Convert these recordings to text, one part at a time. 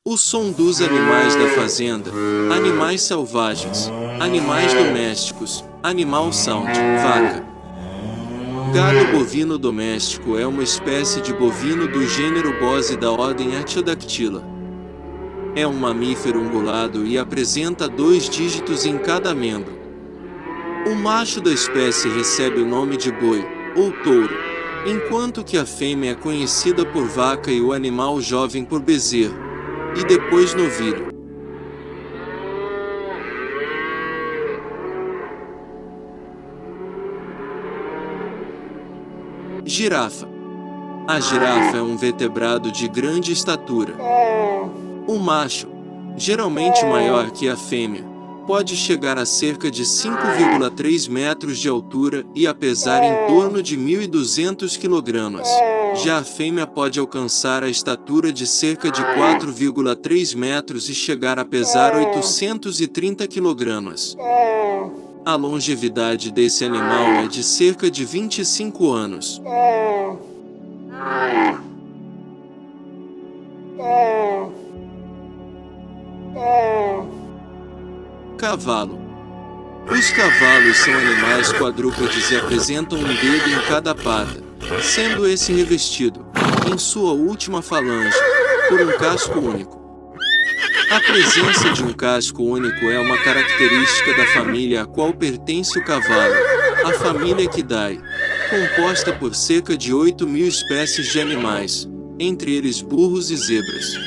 O som dos animais da fazenda, animais selvagens, animais domésticos, animal sound, vaca. Gado bovino doméstico é uma espécie de bovino do gênero Bose da ordem Artiodactyla. É um mamífero ungulado e apresenta 2 dígitos em cada membro. O macho da espécie recebe o nome de boi, ou touro, enquanto que a fêmea é conhecida por vaca e o animal jovem por bezerro, e depois novilho. Girafa. A girafa é um vertebrado de grande estatura. O macho, geralmente maior que a fêmea, pode chegar a cerca de 5,3 metros de altura e a pesar em torno de 1.200 kg. Já a fêmea pode alcançar a estatura de cerca de 4,3 metros e chegar a pesar 830 kg. A longevidade desse animal é de cerca de 25 anos. Cavalo. Os cavalos são animais quadrúpedes e apresentam um dedo em cada pata, sendo esse revestido, em sua última falange, por um casco único. A presença de um casco único é uma característica da família a qual pertence o cavalo, a família Equidae, composta por cerca de 8.000 espécies de animais, entre eles burros e zebras.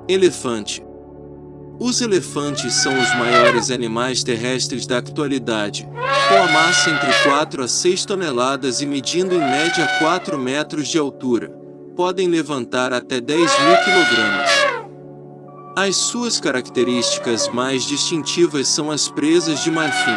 Elefante. Os elefantes são os maiores animais terrestres da atualidade, com a massa entre 4 a 6 toneladas e medindo em média 4 metros de altura. Podem levantar até 10.000 kg. As suas características mais distintivas são as presas de marfim.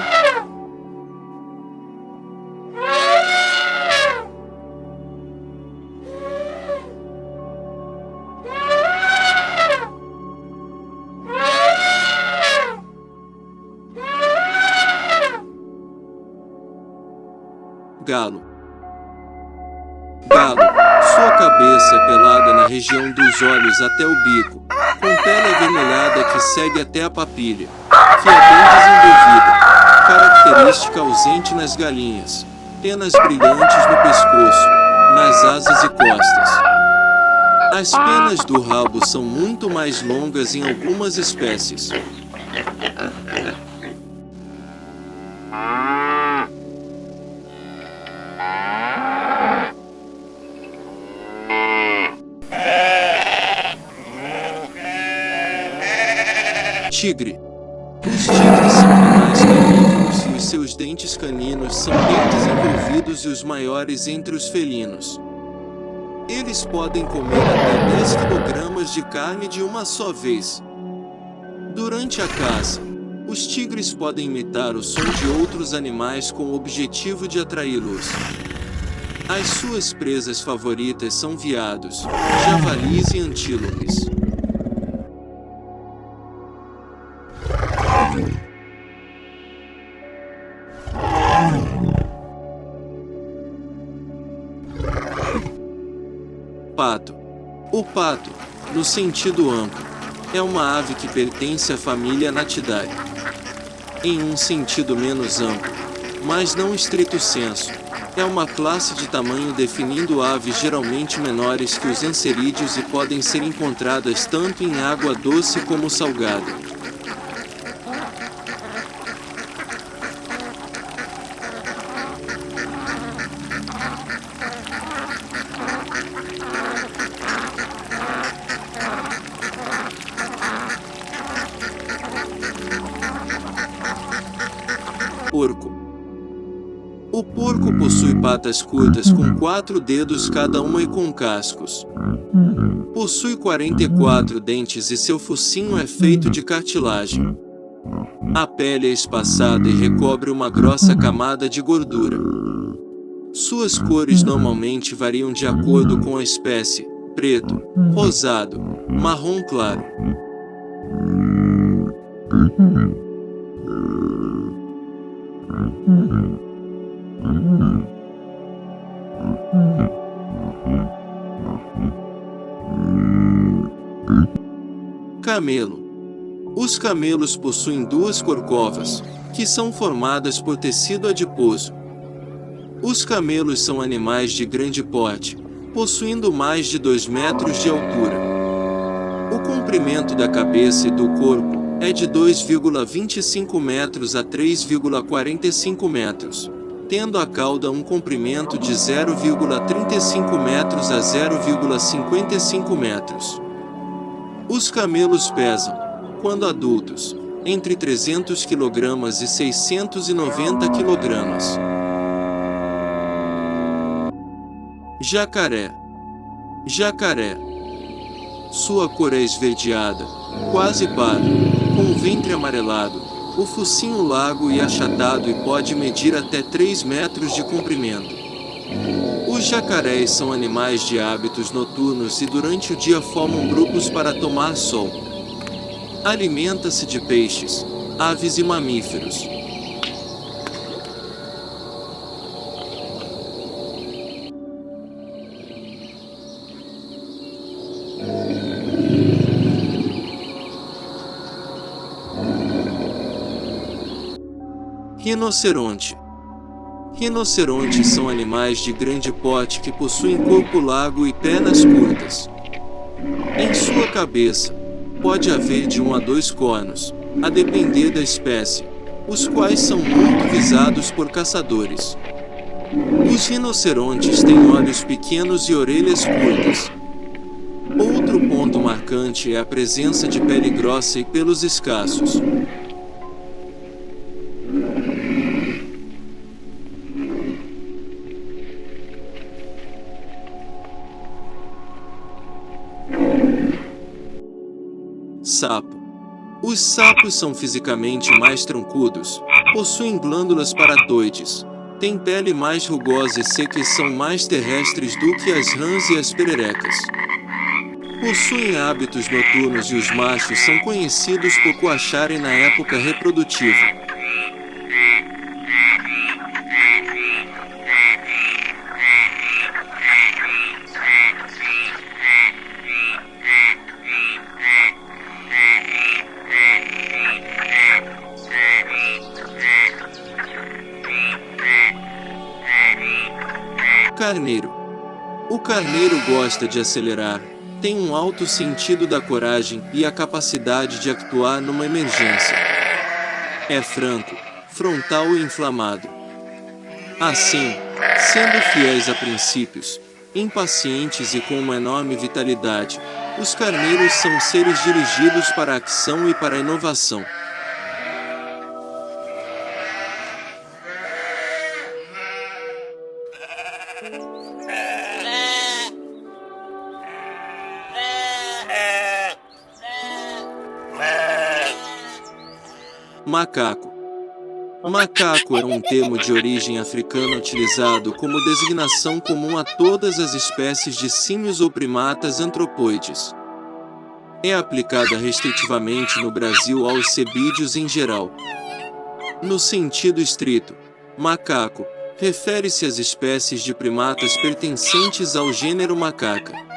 Galo. Galo. Sua cabeça é pelada na região dos olhos até o bico, com pele avermelhada que segue até a papilha, que é bem desenvolvida, característica ausente nas galinhas, penas brilhantes no pescoço, nas asas e costas. As penas do rabo são muito mais longas em algumas espécies. Tigre. Os tigres são animais carnívoros e os seus dentes caninos são bem desenvolvidos e os maiores entre os felinos. Eles podem comer até 10 kg de carne de uma só vez. Durante a caça, os tigres podem imitar o som de outros animais com o objetivo de atraí-los. As suas presas favoritas são veados, javalis e antílopes. Pato. O pato, no sentido amplo, é uma ave que pertence à família Natidae. Em um sentido menos amplo, mas não estrito senso, é uma classe de tamanho definindo aves geralmente menores que os anserídeos e podem ser encontradas tanto em água doce como salgada. Porco. O porco possui patas curtas com 4 dedos cada uma e com cascos. Possui 44 dentes e seu focinho é feito de cartilagem. A pele é espaçada e recobre uma grossa camada de gordura. Suas cores normalmente variam de acordo com a espécie: preto, rosado, marrom claro. Camelo. Os camelos possuem duas corcovas, que são formadas por tecido adiposo. Os camelos são animais de grande porte, possuindo mais de 2 metros de altura. O comprimento da cabeça e do corpo é de 2,25 metros a 3,45 metros, tendo a cauda um comprimento de 0,35 metros a 0,55 metros. Os camelos pesam, quando adultos, entre 300 kg e 690 kg. Jacaré. Jacaré. Sua cor é esverdeada, quase parda, com o ventre amarelado, o focinho largo e achatado e pode medir até 3 metros de comprimento. Os jacarés são animais de hábitos noturnos e durante o dia formam grupos para tomar sol. Alimenta-se de peixes, aves e mamíferos. Rinoceronte. Rinocerontes são animais de grande porte que possuem corpo largo e pernas curtas. Em sua cabeça, pode haver de 1 a 2 cornos, a depender da espécie, os quais são muito visados por caçadores. Os rinocerontes têm olhos pequenos e orelhas curtas. Outro ponto marcante é a presença de pele grossa e pelos escassos. Sapo. Os sapos são fisicamente mais troncudos, possuem glândulas paratoides, têm pele mais rugosa e seca e são mais terrestres do que as rãs e as pererecas. Possuem hábitos noturnos e os machos são conhecidos por coacharem na época reprodutiva. Carneiro. O carneiro gosta de acelerar, tem um alto sentido da coragem e a capacidade de actuar numa emergência. É franco, frontal e inflamado. Assim, sendo fiéis a princípios, impacientes e com uma enorme vitalidade, os carneiros são seres dirigidos para a ação e para a inovação. Macaco. Macaco é um termo de origem africana utilizado como designação comum a todas as espécies de símios ou primatas antropóides. É aplicada restritivamente no Brasil aos sebídeos em geral. No sentido estrito, macaco refere-se às espécies de primatas pertencentes ao gênero Macaca.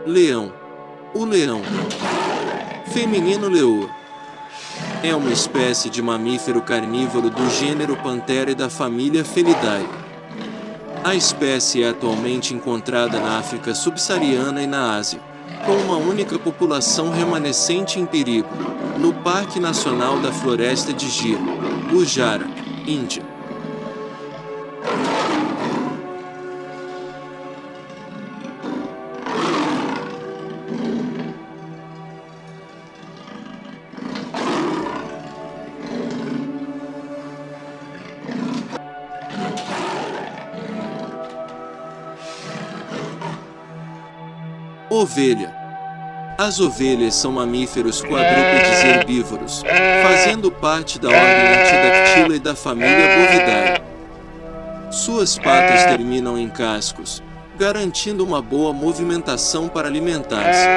Leão. O leão, feminino leoa, é uma espécie de mamífero carnívoro do gênero Panthera e da família Felidae. A espécie é atualmente encontrada na África subsaariana e na Ásia, com uma única população remanescente em perigo, no Parque Nacional da Floresta de Gir, Gujará, Índia. Ovelha. As ovelhas são mamíferos quadrúpedes herbívoros, fazendo parte da ordem Artiodactyla e da família Bovidae. Suas patas terminam em cascos, garantindo uma boa movimentação para alimentar-se.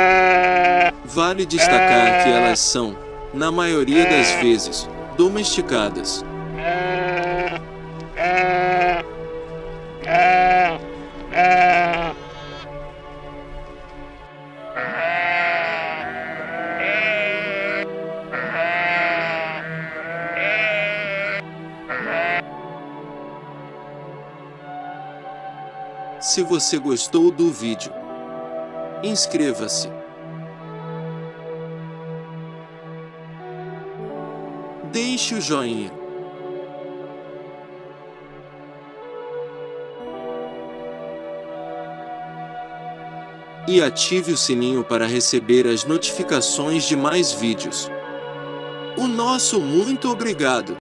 Vale destacar que elas são, na maioria das vezes, domesticadas. Se você gostou do vídeo, inscreva-se. Deixe o joinha. E ative o sininho para receber as notificações de mais vídeos. O nosso muito obrigado!